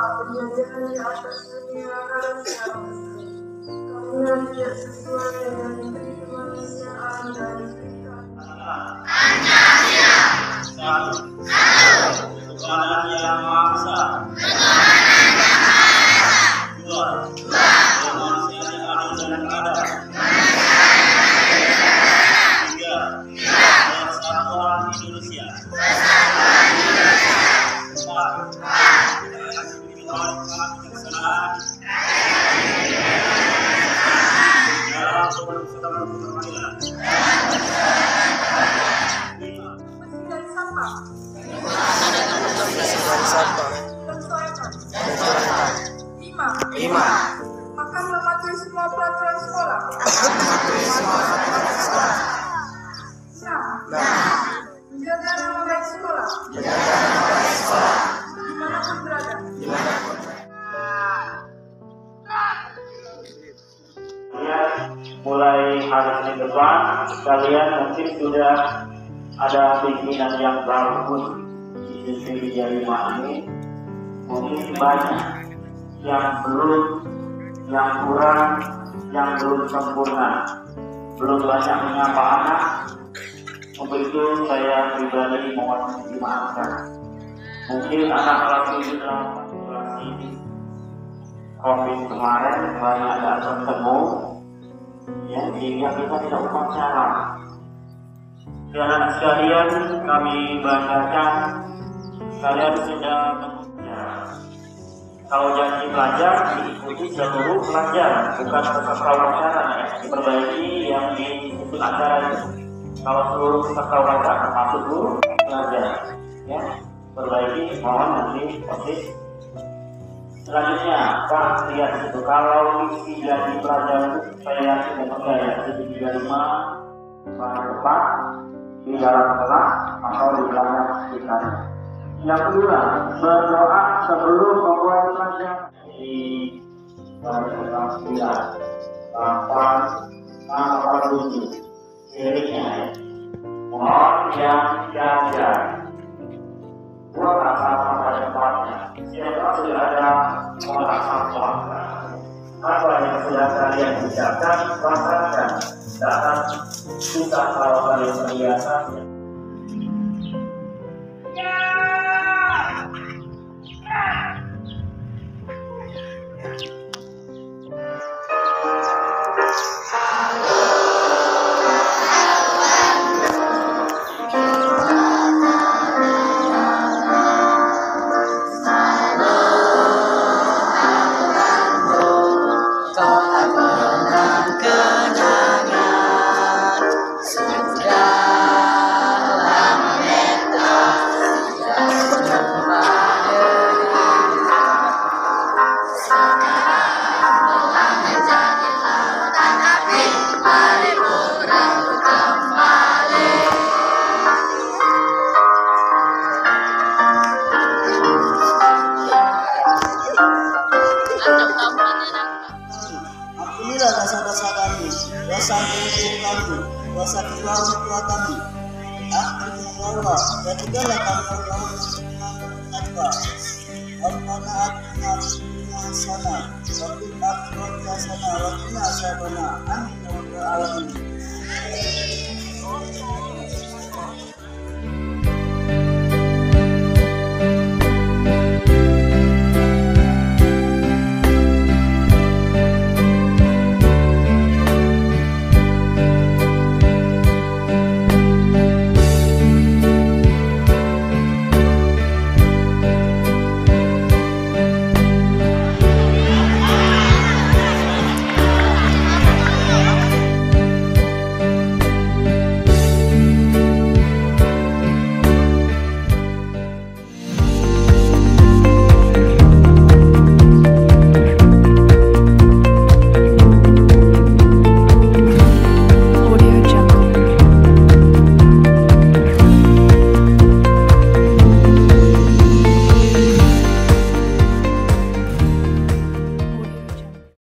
berjalan di atas dunia alam yang karena tidak sesuai dengan diri kemanusiaan dan berikan. Satu. Ketuhanan yang Maha Esa. Dua. Kemanusiaan yang adil dan beradab. Tiga. Persatuan Indonesia. Empat. Kebijaksanaan dalam perbuatan peradilan. Lima. Lima. Akan mematuhi semua peraturan sekolah. Menjaga nama baik sekolah. Dimanapun berada. Mulai hari Senin depan, kalian mungkin sudah ada pimpinan yang bagus di sisi 5 ini. Mungkin banyak yang belum, yang kurang, yang belum sempurna, belum banyak menyapa anak. Untuk itu saya pribadi mohon dimaafkan. Mungkin anak lagi dalam situasi COVID kemarin banyak ada bertemu, ya, sehingga kita tidak upacara. Dan sekalian kami bacakan, kalian sudah kalau janji pelajar diikuti seluruh pelajar, bukan peserta wawancara ya. Diperbaiki yang diikuti acara itu. Kalau seluruh peserta wawancara termasuk guru pelajar, ya, perbaiki. Mohon nanti oke. Selanjutnya, Pak lihat itu kalau isi janji pelajar itu saya yakin dan percaya di 35 pada depan di dalam kelas atau di belakang sekitarnya. Yang kedua, berdoa sebelum memulai pelajaran di kelas 9, 8, 7. Seringnya, mohon yang jaga. Buat apa pada tempatnya. Siapa sudah ada orang sampah. Apa yang sudah kalian ucapkan, rasakan. Dan susah kalau kalian terbiasa. Ampunilah dosa-dosa kami, dosa leluhur kami, dosa kedua orang tua kami. Ampuni ya Allah, dan tinggallah kami Allah najwa. Rabbana atina fid dunya hasanah wa fil akhirati hasanah wa qina adzabannar. Amin ya rabbal alamin.